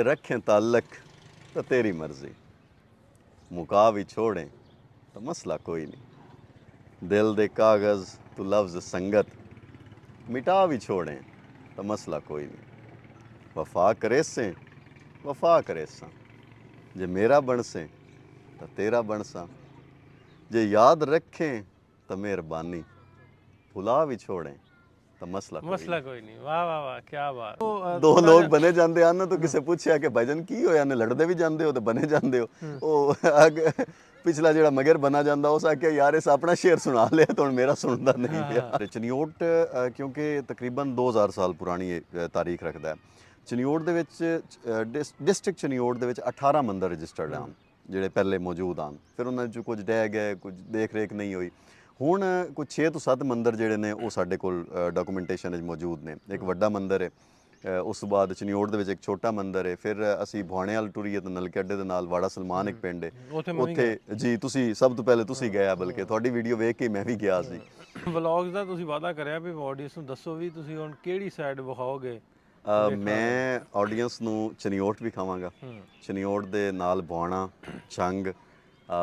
रखें ताल्लक तो तेरी मर्जी, मुका भी छोड़ें तो मसला कोई नहीं। दिल दे कागज़ तो लफ्ज़ संगत, मिटा भी छोड़ें तो मसला कोई नहीं। वफा करे से वफा करे सा, जे मेरा बनसे तो तेरा बनसा, जे याद रखें तो मेहरबानी, भुला भी छोड़ें तो मसला कोई मसला नहीं। कोई नहीं। वाह वाह वाह, क्या बात। ਦੋ ਥੋੜਾ ਲੋਕ ਜਿਹਾ ਬਣੇ ਜਾਂਦੇ ਹਨ ਤਾਂ ਕਿਸੇ ਪੁੱਛਿਆ ਕਿ ਭਾਈਜਨ ਕੀ ਹੋਇਆ ਨੇ ਲੜਦੇ ਵੀ ਜਾਂਦੇ ਹੋ ਤੇ ਬਣੇ ਜਾਂਦੇ ਹੋ ਉਹ ਪਿਛਲਾ ਜਿਹੜਾ ਮਗਰ ਬਣਾ ਜਾਂਦਾ ਉਸ ਆਖਿਆ ਯਾਰ ਇਸ ਆਪਣਾ ਸ਼ੇਰ ਸੁਣਾ ਲਿਆ ਤਾਂ ਹੁਣ ਮੇਰਾ ਸੁਣਦਾ ਨਹੀਂ ਪਿਆ। ਚਨਿਓਟ ਕਿਉਂਕਿ ਤਕਰੀਬਨ 2000 ਸਾਲ ਪੁਰਾਣੀ ਤਾਰੀਖ ਰੱਖਦਾ ਹੈ। ਚਨਿਓਟ ਦੇ ਵਿੱਚ ਡਿਸਟ੍ਰਿਕਟ ਚਨਿਓਟ ਦੇ ਵਿੱਚ 18 ਮੰਦਰ ਰਜਿਸਟਰਡ ਹਨ ਜਿਹੜੇ ਪਹਿਲੇ ਮੌਜੂਦ ਹਨ, ਫਿਰ ਉਹਨਾਂ 'ਚ ਕੁਝ ਡਹਿ ਗਏ, ਕੁਝ ਦੇਖ ਰੇਖ ਨਹੀਂ ਹੋਈ। ਹੁਣ ਕੁਝ 6 ਤੋਂ 7 ਮੰਦਰ ਜਿਹੜੇ ਨੇ ਉਹ ਸਾਡੇ ਕੋਲ ਡਾਕੂਮੈਂਟੇਸ਼ਨ ਵਿੱਚ ਮੌਜੂਦ ਨੇ। ਇੱਕ ਵੱਡਾ ਮੰਦਰ ਹੈ, ਉਸ ਤੋਂ ਬਾਅਦ ਚਨਿਓਟ ਦੇ ਵਿੱਚ ਇੱਕ ਛੋਟਾ ਮੰਦਰ ਹੈ, ਫਿਰ ਅਸੀਂ ਭੁਆਣੇਵਾਲ ਟੁਰੀਏ ਤੇ ਨਲਕੇ ਅੱਡੇ ਦੇ ਨਾਲ ਵਾੜਾ ਸਲਮਾਨ ਇੱਕ ਪਿੰਡ ਹੈ ਉੱਥੇ। ਜੀ ਤੁਸੀਂ ਸਭ ਤੋਂ ਪਹਿਲੇ ਤੁਸੀਂ ਗਏ ਆ, ਬਲਕਿ ਤੁਹਾਡੀ ਵੀਡੀਓ ਵੇਖ ਕੇ ਮੈਂ ਵੀ ਗਿਆ ਸੀ। ਵਲੌਗਸ ਦਾ ਤੁਸੀਂ ਵਾਅਦਾ ਕਰਿਆ ਵੀ ਆਡੀਅנס ਨੂੰ ਦੱਸੋ ਵੀ ਤੁਸੀਂ ਹੁਣ ਕਿਹੜੀ ਸਾਈਡ ਵਿਖਾਓਗੇ। ਮੈਂ ਆਡੀਅנס ਨੂੰ ਚਨਿਓਟ ਵੀ ਖਾਵਾਂਗਾ, ਚਨਿਓਟ ਦੇ ਨਾਲ ਭੁਆਣਾ ਛੰਗ,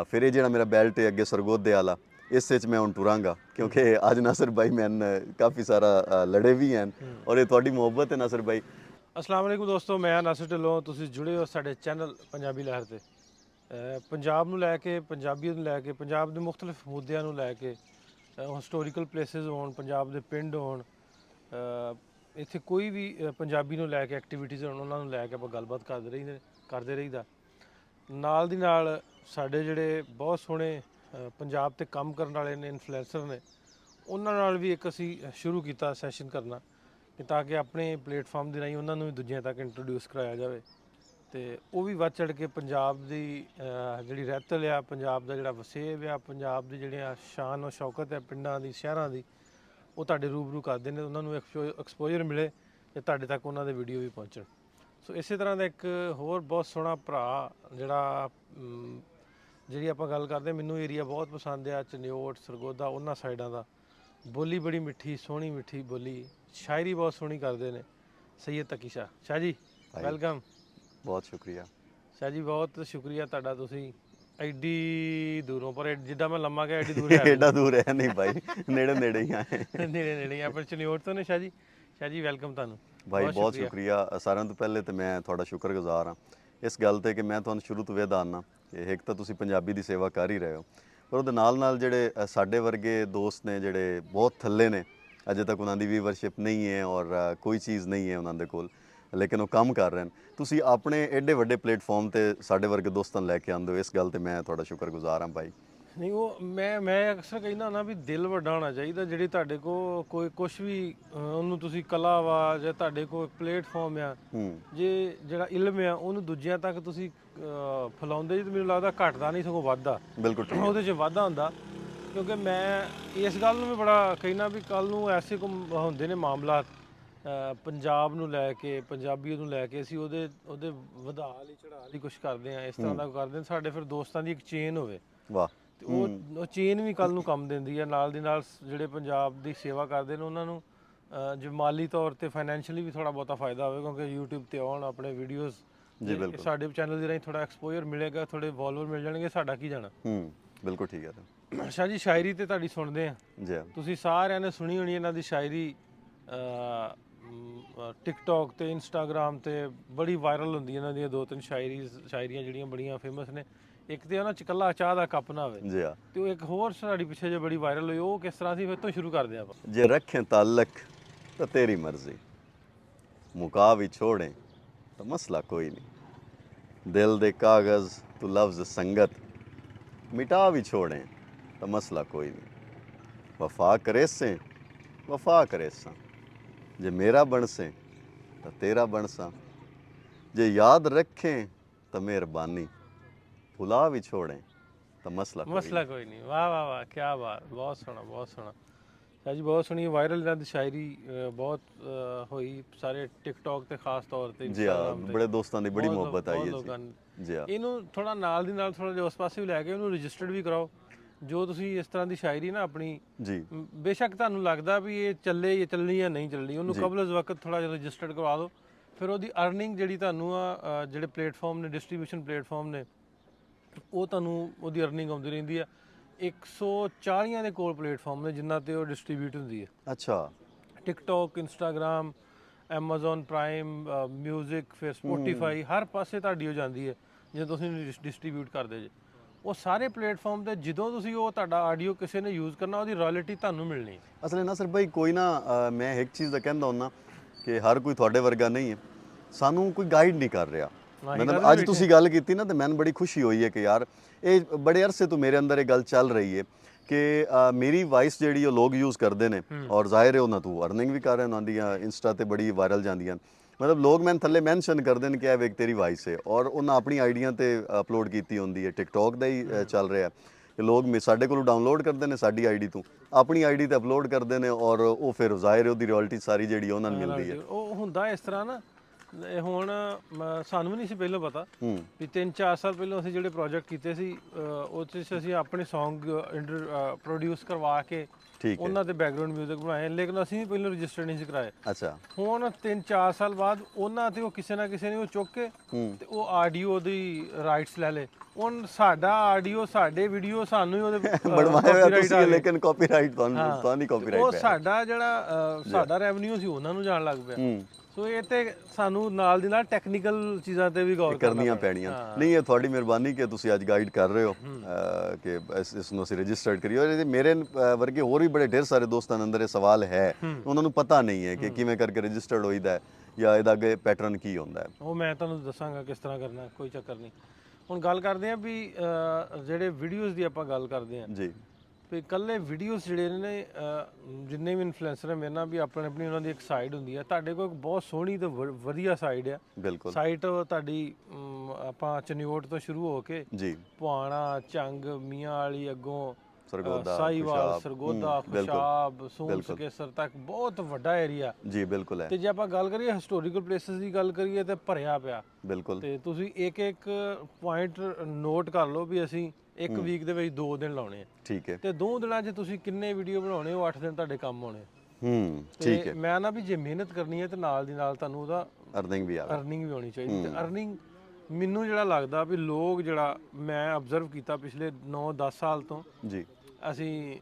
ਫਿਰ ਇਹ ਜਿਹੜਾ ਮੇਰਾ ਬੈਲਟ ਹੈ ਅੱਗੇ ਸਰਗੋਧੇ ਵਾਲਾ, ਇਸ ਵਿੱਚ ਮੈਂ ਹੁਣ ਟੁਰਾਂਗਾ ਕਿਉਂਕਿ ਅੱਜ ਨਾਸਰ ਭਾਈ ਮੈਨ ਕਾਫੀ ਸਾਰਾ ਲੜੇ ਵੀ ਹਨ ਔਰ ਇਹ ਤੁਹਾਡੀ ਮੁਹੱਬਤ ਹੈ ਨਾਸਰ ਭਾਈ। ਅਸਲਾਮ ਵਾਲੇਕੁਮ ਦੋਸਤੋ, ਮੈਂ ਨਾਸਰ ਢਿੱਲੋਂ, ਤੁਸੀਂ ਜੁੜੇ ਹੋ ਸਾਡੇ ਚੈਨਲ ਪੰਜਾਬੀ ਲਹਿਰ ਤੇ। ਪੰਜਾਬ ਨੂੰ ਲੈ ਕੇ, ਪੰਜਾਬੀਅਤ ਨੂੰ ਲੈ ਕੇ, ਪੰਜਾਬ ਦੇ ਮੁਖਤਲਿਫ ਮੁੱਦਿਆਂ ਨੂੰ ਲੈ ਕੇ, ਹਿਸਟੋਰੀਕਲ ਪਲੇਸਿਸ ਹੋਣ, ਪੰਜਾਬ ਦੇ ਪਿੰਡ ਹੋਣ, ਇੱਥੇ ਕੋਈ ਵੀ ਪੰਜਾਬੀ ਨੂੰ ਲੈ ਕੇ ਐਕਟੀਵਿਟੀਜ਼ ਹੋਣ, ਉਹਨਾਂ ਨੂੰ ਲੈ ਕੇ ਆਪਾਂ ਗੱਲਬਾਤ ਕਰਦੇ ਰਹੀਦਾ। ਨਾਲ ਦੀ ਨਾਲ ਸਾਡੇ ਜਿਹੜੇ ਬਹੁਤ ਸੋਹਣੇ ਪੰਜਾਬ ਤੇ ਕੰਮ ਕਰਨ ਵਾਲੇ ਨੇ, ਇਨਫਲੂਐਂਸਰ ਨੇ, ਉਹਨਾਂ ਨਾਲ ਵੀ ਇੱਕ ਅਸੀਂ ਸ਼ੁਰੂ ਕੀਤਾ ਸੈਸ਼ਨ ਕਰਨਾ ਕਿ ਤਾਂ ਕਿ ਆਪਣੇ ਪਲੇਟਫਾਰਮ ਦੇ ਰਾਹੀਂ ਉਹਨਾਂ ਨੂੰ ਵੀ ਦੂਜਿਆਂ ਤੱਕ ਇੰਟਰੋਡਿਊਸ ਕਰਾਇਆ ਜਾਵੇ ਤੇ ਉਹ ਵੀ ਵੱਧ ਚੜ੍ਹ ਕੇ ਪੰਜਾਬ ਦੀ ਜਿਹੜੀ ਰਹਿਤਲ ਆ, ਪੰਜਾਬ ਦਾ ਜਿਹੜਾ ਵਸੇਬ ਆ, ਪੰਜਾਬ ਦੀ ਜਿਹੜੀਆਂ ਸ਼ਾਨ ਔਰ ਸ਼ੌਕਤ ਹੈ ਪਿੰਡਾਂ ਦੀ, ਸ਼ਹਿਰਾਂ ਦੀ, ਉਹ ਤੁਹਾਡੇ ਰੂਬਰੂ ਕਰਦੇ ਨੇ, ਉਹਨਾਂ ਨੂੰ ਐਕਸਪੋਜ਼ਰ ਮਿਲੇ ਤੇ ਤੁਹਾਡੇ ਤੱਕ ਉਹਨਾਂ ਦੇ ਵੀਡੀਓ ਵੀ ਪਹੁੰਚਣ। ਸੋ ਇਸੇ ਤਰ੍ਹਾਂ ਦਾ ਇੱਕ ਹੋਰ ਬਹੁਤ ਸੋਹਣਾ ਭਰਾ ਜਿਹੜਾ ਜਿਹੜੀ ਆਪਾਂ ਗੱਲ ਕਰਦੇ, ਮੈਨੂੰ ਏਰੀਆ ਬਹੁਤ ਪਸੰਦ ਆ, ਚਨਿਓਟ, ਸਰਗੋਧਾ, ਉਹਨਾਂ ਸਾਈਡਾਂ ਦਾ। ਬੋਲੀ ਬੜੀ ਮਿੱਠੀ, ਸੋਹਣੀ ਮਿੱਠੀ ਬੋਲੀ, ਸ਼ਾਇਰੀ ਬਹੁਤ ਸੋਹਣੀ ਕਰਦੇ ਨੇ, ਸੈਯਦ ਤਕੀ ਸ਼ਾਹ ਜੀ, ਵੈਲਕਮ। ਬਹੁਤ ਸ਼ੁਕਰੀਆ ਸ਼ਾਹ ਜੀ, ਬਹੁਤ ਸ਼ੁਕਰੀਆ ਤੁਹਾਡਾ। ਤੁਸੀਂ ਐਡੀ ਦੂਰੋਂ, ਪਰ ਜਿੱਦਾਂ ਮੈਂ ਲੰਮਾ ਗਿਆ ਐਡੀ ਦੂਰ ਹੈ ਐਡਾ ਦੂਰ ਹੈ ਨਹੀਂ ਭਾਈ, ਨੇੜੇ ਨੇੜੇ ਹੀ ਆਏ, ਨੇੜੇ ਨੇੜੇ ਆਪਣੇ ਚਨਿਓਟ ਤੋਂ ਨੇ। ਸ਼ਾਹ ਜੀ ਵੈਲਕਮ ਤੁਹਾਨੂੰ। ਭਾਈ ਬਹੁਤ ਸ਼ੁਕਰੀਆ। ਸਾਰਿਆਂ ਤੋਂ ਪਹਿਲੇ ਤਾਂ ਮੈਂ ਤੁਹਾਡਾ ਸ਼ੁਕਰਗੁਜ਼ਾਰ ਹਾਂ ਇਸ ਗੱਲ ਤੇ ਕਿ ਮੈਂ ਤੁਹਾਨੂੰ ਸ਼ੁਰੂ ਤੋਂ ਵੇਖਦਾ ਆਉਂਦਾ ਕਿ ਇੱਕ ਤਾਂ ਤੁਸੀਂ ਪੰਜਾਬੀ ਦੀ ਸੇਵਾ ਕਰ ਹੀ ਰਹੇ ਹੋ, ਪਰ ਉਹਦੇ ਨਾਲ ਨਾਲ ਜਿਹੜੇ ਸਾਡੇ ਵਰਗੇ ਦੋਸਤ ਨੇ ਜਿਹੜੇ ਬਹੁਤ ਥੱਲੇ ਨੇ, ਅਜੇ ਤੱਕ ਉਹਨਾਂ ਦੀ ਵੀਵਰਸ਼ਿਪ ਨਹੀਂ ਹੈ ਔਰ ਕੋਈ ਚੀਜ਼ ਨਹੀਂ ਹੈ ਉਹਨਾਂ ਦੇ ਕੋਲ, ਲੇਕਿਨ ਉਹ ਕੰਮ ਕਰ ਰਹੇ ਨੇ। ਤੁਸੀਂ ਆਪਣੇ ਐਡੇ ਵੱਡੇ ਪਲੇਟਫਾਰਮ ਤੇ ਸਾਡੇ ਵਰਗੇ ਦੋਸਤਾਂ ਨੂੰ ਲੈ ਕੇ ਆਉਂਦੇ ਹੋ, ਇਸ ਗੱਲ ਤੇ ਮੈਂ ਤੁਹਾਡਾ ਸ਼ੁਕਰਗੁਜ਼ਾਰ ਹਾਂ ਭਾਈ। ਨਹੀਂ, ਉਹ ਮੈਂ ਅਕਸਰ ਕਹਿੰਦਾ ਨਾ ਵੀ ਦਿਲ ਵੱਡਾ ਹੋਣਾ ਚਾਹੀਦਾ। ਜਿਹੜੀ ਤੁਹਾਡੇ ਕੋਲ ਕੋਈ ਕੁਛ ਵੀ ਉਹਨੂੰ ਤੁਸੀਂ ਕਲਾ ਵਾ ਜਾਂ ਤੁਹਾਡੇ ਕੋਲ ਪਲੇਟਫਾਰਮ ਆ, ਜੇ ਜਿਹੜਾ ਇਲਮ ਆ ਉਹਨੂੰ ਦੂਜਿਆਂ ਤੱਕ ਤੁਸੀਂ ਫੈਲਾਉਂਦੇ ਜੀ, ਤਾਂ ਮੈਨੂੰ ਲੱਗਦਾ ਘਟਦਾ ਨਹੀਂ ਸਗੋਂ ਵੱਧਦਾ। ਬਿਲਕੁਲ ਉਹਦੇ 'ਚ ਵਾਧਾ ਹੁੰਦਾ। ਕਿਉਂਕਿ ਮੈਂ ਇਸ ਗੱਲ ਨੂੰ ਵੀ ਬੜਾ ਕਹਿਣਾ ਵੀ ਕੱਲ੍ਹ ਨੂੰ ਐਸੇ ਹੁੰਦੇ ਨੇ ਮਾਮਲਾਤ ਪੰਜਾਬ ਨੂੰ ਲੈ ਕੇ, ਪੰਜਾਬੀਅਤ ਨੂੰ ਲੈ ਕੇ, ਅਸੀਂ ਉਹਦੇ ਵਧਾ ਲਈ ਚੜ੍ਹਾ ਲਈ ਕੁਛ ਕਰਦੇ ਹਾਂ, ਇਸ ਤਰ੍ਹਾਂ ਦਾ ਕਰਦੇ ਹਾਂ, ਸਾਡੇ ਫਿਰ ਦੋਸਤਾਂ ਦੀ ਇੱਕ ਚੇਨ ਹੋਵੇ। ਵਾਹ। ਤੇ ਉਹ ਚੇਨ ਵੀ ਕੱਲ ਨੂੰ ਕੰਮ ਦਿੰਦੀ ਹੈ। ਨਾਲ ਦੀ ਨਾਲ ਜਿਹੜੇ ਪੰਜਾਬ ਦੀ ਸੇਵਾ ਕਰਦੇ ਨੇ ਉਹਨਾਂ ਨੂੰ ਜੇ ਮਾਲੀ ਤੌਰ ਤੇ, ਫਾਈਨੈਂਸ਼ੀਅਲੀ ਵੀ ਥੋੜਾ ਬਹੁਤਾ ਫਾਇਦਾ ਹੋਵੇ, ਕਿਉਂਕਿ YouTube ਤੇ ਆਉਣ ਆਪਣੇ ਵੀਡੀਓਜ਼, ਸਾਡੇ ਚੈਨਲ ਦੇ ਰਾਹੀਂ ਥੋੜਾ ਐਕਸਪੋਜ਼ਰ ਮਿਲੇਗਾ, ਥੋੜੇ ਫੋਲੋਅਰ ਮਿਲ ਜਾਣਗੇ, ਸਾਡਾ ਕੀ ਜਾਣਾ। ਬਿਲਕੁਲ ਠੀਕ ਹੈ ਸ਼ਾਹ ਜੀ। ਸ਼ਾਇਰੀ ਤੇ ਤੁਹਾਡੀ ਸੁਣਦੇ ਆ ਜੀ, ਤੁਸੀਂ ਸਾਰਿਆਂ ਨੇ ਸੁਣੀ ਹੋਣੀ ਇਹਨਾਂ ਦੀ ਸ਼ਾਇਰੀ। ਟਿਕਟੋਕ ਤੇ, ਇੰਸਟਾਗ੍ਰਾਮ ਤੇ ਬੜੀ ਵਾਇਰਲ ਹੁੰਦੀ ਇਹਨਾਂ ਦੀਆਂ 2-3 ਸ਼ਾਇਰੀਆਂ ਜਿਹੜੀਆਂ ਬੜੀਆਂ ਫੇਮਸ ਨੇ। ਇੱਕ ਤੇ ਉਹਨਾਂ ਚ ਇਕੱਲਾ ਚਾਹ ਦਾ ਕੱਪ ਨਾ ਹੋਵੇ, ਜੀ ਹਾਂ, ਤੇ ਉਹ ਇੱਕ ਹੋਰ ਸਾਡੀ ਪਿੱਛੇ ਜੇ ਬੜੀ ਵਾਇਰਲ ਹੋਈ, ਉਹ ਕਿਸ ਤਰ੍ਹਾਂ ਸੀ, ਫਿਰ ਤੋਂ ਸ਼ੁਰੂ ਕਰਦੇ ਆਪਾਂ। ਜੇ ਰੱਖੇ ਤਾਲਕ ਤਾਂ ਤੇਰੀ ਮਰਜ਼ੀ, ਮੁਕਾ ਵੀ ਛੋੜें तो मसला कोई नहीं। दिल दे कागज़ तो लफ्ज़ संगत, मिटा भी छोड़ें तो मसला कोई नहीं। वफा करे से वफा करे सा, जे मेरा बनसे तो तेरा बनसा, जे याद रखें तो मेहरबानी, भुला भी छोड़ें तो मसला कोई नहीं। वाह वाह वाह, क्या बात, बहुत सोहना, बहुत सोहना। ਸ਼ਾਹ ਜੀ ਬਹੁਤ ਸੁਣੀ ਵਾਇਰਲ ਇਹਨਾਂ ਦੀ ਸ਼ਾਇਰੀ ਬਹੁਤ ਹੋਈ ਸਾਰੇ ਟਿਕਟੋਕ ਤੇ ਖਾਸ ਤੌਰ ਤੇ, ਇੰਸਟਾਗ੍ਰਾਮ ਤੇ ਬੜੇ ਦੋਸਤਾਂ ਦੀ ਬੜੀ ਮੁਹੱਬਤ ਆਈ ਹੈ ਜੀ। ਇਹਨੂੰ ਥੋੜਾ ਨਾਲ ਦੀ ਨਾਲ ਥੋੜਾ ਜਿਹਾ ਉਸ ਪਾਸੇ ਵੀ ਲੈ ਕੇ ਇਹਨੂੰ ਰਜਿਸਟਰਡ ਵੀ ਕਰਾਓ। ਜੋ ਤੁਸੀਂ ਇਸ ਤਰ੍ਹਾਂ ਦੀ ਸ਼ਾਇਰੀ ਨਾ ਆਪਣੀ, ਜੀ ਬੇਸ਼ੱਕ ਤੁਹਾਨੂੰ ਲੱਗਦਾ ਵੀ ਇਹ ਚੱਲਣੀ ਜਾਂ ਨਹੀਂ ਚੱਲਣੀ, ਉਹਨੂੰ ਕਬਲ ਵਕਤ ਥੋੜਾ ਜਿਹਾ ਰਜਿਸਟਰਡ ਕਰਵਾ ਦਿਓ ਫਿਰ ਉਹਦੀ ਅਰਨਿੰਗ ਜਿਹੜੀ ਤੁਹਾਨੂੰ ਆ ਜਿਹੜੇ ਪਲੇਟਫਾਰਮ ਨੇ, ਡਿਸਟ੍ਰੀਬਿਊਸ਼ਨ ਪਲੇਟਫਾਰਮ ਨੇ, ਉਹ ਤੁਹਾਨੂੰ ਉਹਦੀ ਅਰਨਿੰਗ ਆਉਂਦੀ ਰਹਿੰਦੀ ਆ। 140 ਦੇ ਕੋਲ ਪਲੇਟਫਾਰਮ ਨੇ ਜਿਨ੍ਹਾਂ ਤੇ ਉਹ ਡਿਸਟ੍ਰੀਬਿਊਟ ਹੁੰਦੀ ਹੈ। ਅੱਛਾ TikTok, Instagram, Amazon prime, music, ਫਿਰ ਸਪੋਟੀਫਾਈ, ਹਰ ਪਾਸੇ ਤੁਹਾਡੀ ਹੋ ਜਾਂਦੀ ਹੈ ਜੇ ਤੁਸੀਂ ਡਿਸਟ੍ਰੀਬਿਊਟ ਕਰਦੇ ਜੇ। ਉਹ ਸਾਰੇ ਪਲੇਟਫਾਰਮ ਤੇ ਜਦੋਂ ਤੁਸੀਂ ਉਹ ਤੁਹਾਡਾ ਆਡੀਓ ਕਿਸੇ ਨੇ ਯੂਜ਼ ਕਰਨਾ, ਉਹਦੀ ਰਾਇਲਟੀ ਤੁਹਾਨੂੰ ਮਿਲਣੀ ਹੈ। ਅਸਲ ਨਾਸਰ ਭਾਈ ਕੋਈ ਨਾ ਮੈਂ ਇੱਕ ਚੀਜ਼ ਦਾ ਕਹਿੰਦਾ ਹੁੰਦਾ ਕਿ ਹਰ ਕੋਈ ਤੁਹਾਡੇ ਵਰਗਾ ਨਹੀਂ ਹੈ, ਸਾਨੂੰ ਕੋਈ ਗਾਈਡ ਨਹੀਂ ਕਰ ਰਿਹਾ। ਮਤਲਬ ਅੱਜ ਤੁਸੀਂ ਗੱਲ ਕੀਤੀ ਨਾ ਤੇ ਮੈਨੂੰ ਬੜੀ ਖੁਸ਼ੀ ਹੋਈ ਹੈ ਕਿ ਯਾਰ ਇਹ ਬੜੇ ਅਰਸੇ ਤੋਂ ਮੇਰੇ ਅੰਦਰ ਇਹ ਗੱਲ ਚੱਲ ਰਹੀ ਹੈ ਕਿ ਮੇਰੀ ਵਾਇਸ ਜਿਹੜੀ ਉਹ ਲੋਕ ਯੂਜ਼ ਕਰਦੇ ਨੇ ਔਰ ਜ਼ਾਹਿਰ ਹੈ ਉਹਨਾਂ ਤੋਂ ਅਰਨਿੰਗ ਵੀ ਕਰ ਰਹੇ ਉਹਨਾਂ ਦੀਆਂ ਇੰਸਟਾ ਤੇ ਬੜੀ ਵਾਇਰਲ ਜਾਂਦੀਆਂ। ਮਤਲਬ ਲੋਕ ਮੈਨੂੰ ਥੱਲੇ ਮੈਂਸ਼ਨ ਕਰਦੇ ਨੇ ਕਿ ਇਹ ਵੇਖ ਤੇਰੀ ਵਾਇਸ ਹੈ, ਔਰ ਉਹਨਾਂ ਆਪਣੀ ਆਈਡੀਆਂ ਤੇ ਅਪਲੋਡ ਕੀਤੀ ਹੁੰਦੀ ਹੈ। ਟਿਕਟੌਕ ਦਾ ਹੀ ਚੱਲ ਰਿਹਾ ਕਿ ਲੋਕ ਸਾਡੇ ਕੋਲੋਂ ਡਾਊਨਲੋਡ ਕਰਦੇ ਨੇ ਸਾਡੀ ਆਈਡੀ ਤੋਂ, ਆਪਣੀ ਆਈਡੀ ਤੇ ਅਪਲੋਡ ਕਰਦੇ ਨੇ ਔਰ ਉਹ ਫਿਰ ਜ਼ਾਹਿਰ ਹੈ ਉਹਦੀ ਰਾਇਲਟੀ ਸਾਰੀ ਜਿਹੜੀ ਉਹਨਾਂ ਨੂੰ ਮਿਲਦੀ ਹੈ। ਉਹ ਹੁੰਦਾ ਇਸ ਤਰ੍ਹਾਂ ਨਾ, ਇਹ ਹੁਣ ਸਾਨੂੰ ਵੀ ਨਹੀਂ ਸੀ ਪਹਿਲਾਂ ਪਤਾ ਵੀ 3-4 ਸਾਲ ਪਹਿਲਾਂ ਅਸੀਂ ਜਿਹੜੇ ਪ੍ਰੋਜੈਕਟ ਕੀਤੇ ਸੀ ਉਹ 'ਚ ਅਸੀਂ ਆਪਣੇ ਸੌਂਗ ਪ੍ਰੋਡਿਊਸ ਕਰਵਾ ਕੇ ਉਹਨਾਂ ਦੇ ਬੈਕਗ੍ਰਾਉਂਡ ਮਿਊਜ਼ਿਕ ਬਣਾਏ, ਲੇਕਿਨ ਅਸੀਂ ਵੀ ਪਹਿਲਾਂ ਰਜਿਸਟਰ ਨਹੀਂ ਸੀ ਕਰਾਏ। ਅੱਛਾ ਹੁਣ 3-4 ਸਾਲ ਬਾਅਦ ਉਹਨਾਂ ਤੇ ਉਹ ਕਿਸੇ ਨਾ ਕਿਸੇ ਨੇ ਉਹ ਚੁੱਕ ਕੇ ਤੇ ਉਹ ਆਡੀਓ ਦੀ ਰਾਈਟਸ ਲੈ ਲੇ। ਹੁਣ ਸਾਡਾ ਆਡੀਓ, ਸਾਡੇ ਵੀਡੀਓ ਸਾਨੂੰ ਹੀ ਉਹਦੇ ਬਣਵਾਇਆ ਹੋਇਆ ਤੁਸੀਂ, ਲੇਕਿਨ ਕਾਪੀਰਾਈਟ ਤੁਹਾਨੂੰ ਕਾਪੀਰਾਈਟ ਉਹ ਸਾਡਾ ਜਿਹੜਾ ਸਾਡਾ ਰੈਵਨਿਊ ਸੀ ਉਹਨਾਂ ਨੂੰ ਜਾਣ ਲੱਗ ਪਿਆ। ਸੋ ਇਹ ਤੇ ਸਾਨੂੰ ਨਾਲ ਦੀ ਨਾਲ ਟੈਕਨੀਕਲ ਚੀਜ਼ਾਂ ਤੇ ਵੀ ਗੌਰ ਕਰਨੀਆਂ ਪੈਣੀਆਂ। ਨਹੀਂ, ਇਹ ਤੁਹਾਡੀ ਮਿਹਰਬਾਨੀ ਕਿ ਤੁਸੀਂ ਅੱਜ ਗਾਈਡ ਕਰ ਰਹੇ ਹੋ ਕਿ ਇਸ ਨੂੰ ਅਸੀਂ ਰਜਿਸਟਰਡ ਕਰੀਏ। ਔਰ ਮੇਰੇ ਵਰਗੇ ਹੋਰ ਵੀ ਬੜੇ ਢੇਰ ਸਾਰੇ ਦੋਸਤਾਂ ਦੇ ਅੰਦਰ ਇਹ ਸਵਾਲ ਹੈ, ਉਹਨਾਂ ਨੂੰ ਪਤਾ ਨਹੀਂ ਹੈ ਕਿ ਕਿਵੇਂ ਕਰਕੇ ਰਜਿਸਟਰਡ ਹੋਈਦਾ ਜਾਂ ਇਹਦਾ ਅੱਗੇ ਪੈਟਰਨ ਕੀ ਹੁੰਦਾ ਹੈ। ਉਹ ਮੈਂ ਤੁਹਾਨੂੰ ਦੱਸਾਂਗਾ ਕਿਸ ਤਰ੍ਹਾਂ ਕਰਨਾ, ਕੋਈ ਚੱਕਰ ਨਹੀਂ। ਹੁਣ ਗੱਲ ਕਰਦੇ ਹਾਂ ਵੀ ਜਿਹੜੇ ਵੀਡੀਓਜ਼ ਦੀ ਆਪਾਂ ਗੱਲ ਕਰਦੇ ਹਾਂ ਜੀ, ਵੀ ਇਕੱਲੇ ਵੀਡੀਓਜ਼ ਜਿਹੜੇ ਨੇ ਜਿੰਨੇ ਵੀ ਇਨਫਲੂਐਂਸਰ ਹੈ ਮੇਰੇ ਨਾਲ ਵੀ ਆਪਣੀ ਉਹਨਾਂ ਦੀ ਇੱਕ ਸਾਈਡ ਹੁੰਦੀ ਹੈ। ਤੁਹਾਡੇ ਕੋਲ ਇੱਕ ਬਹੁਤ ਸੋਹਣੀ ਤੇ ਵਧੀਆ ਸਾਈਡ ਆ। ਬਿਲਕੁਲ ਸਾਈਟ ਤੁਹਾਡੀ ਆਪਾਂ ਚਨਿਓਟ ਤੋਂ ਸ਼ੁਰੂ ਹੋ ਕੇ ਜੀ ਪੁਆਣਾ, ਚੰਗ, ਮੀਆਂ ਵਾਲੀ, ਅੱਗੋਂ ਸਰਗੋਦਾ, ਸਾਈਵਾਲ, ਸਰਗੋਦਾ, ਖੁਸ਼ਾਬ, ਸੋਮਸਕੇਸਰ ਤੱਕ ਬਹੁਤ ਵੱਡਾ ਏਰੀਆ ਜੀ। ਬਿਲਕੁਲ ਹੈ। ਤੇ ਜੇ ਆਪਾਂ ਗੱਲ ਕਰੀਏ ਹਿਸਟੋਰੀਕਲ ਪਲੇਸਿਸ ਦੀ ਗੱਲ ਕਰੀਏ ਤੇ ਭਰਿਆ ਪਿਆ। ਬਿਲਕੁਲ। ਤੇ ਤੁਸੀਂ ਇੱਕ ਪੁਆਇੰਟ ਨੋਟ ਕਰ ਲਓ ਵੀ ਅਸੀਂ ਇੱਕ ਵੀਕ ਦੇ ਵਿੱਚ 2 ਦਿਨ ਲਾਉਣੇ ਆ। ਠੀਕ ਹੈ। ਤੇ 2 ਦਿਨਾਂ 'ਚ ਤੁਸੀਂ ਕਿੰਨੇ ਵੀਡੀਓ ਬਣਾਉਣੇ, ਉਹ 8 ਦਿਨ ਤੁਹਾਡੇ ਕੰਮ ਆਉਣੇ। ਠੀਕ ਹੈ। ਮੈਂ ਨਾ ਵੀ ਜੇ ਮਿਹਨਤ ਕਰਨੀ ਹੈ ਤੇ ਨਾਲ ਦੀ ਨਾਲ ਤੁਹਾਨੂੰ ਉਹਦਾ ਅਰਨਿੰਗ ਵੀ ਹੋਣੀ ਚਾਹੀਦੀ। ਤੇ ਅਰਨਿੰਗ ਮੈਨੂੰ ਜਿਹੜਾ ਲੱਗਦਾ ਵੀ ਲੋਕ, ਜਿਹੜਾ ਮੈਂ ਆਬਜ਼ਰਵ ਕੀਤਾ ਪਿਛਲੇ 9-10 ਸਾਲ ਤੋਂ ਜੀ ਅਸੀਂ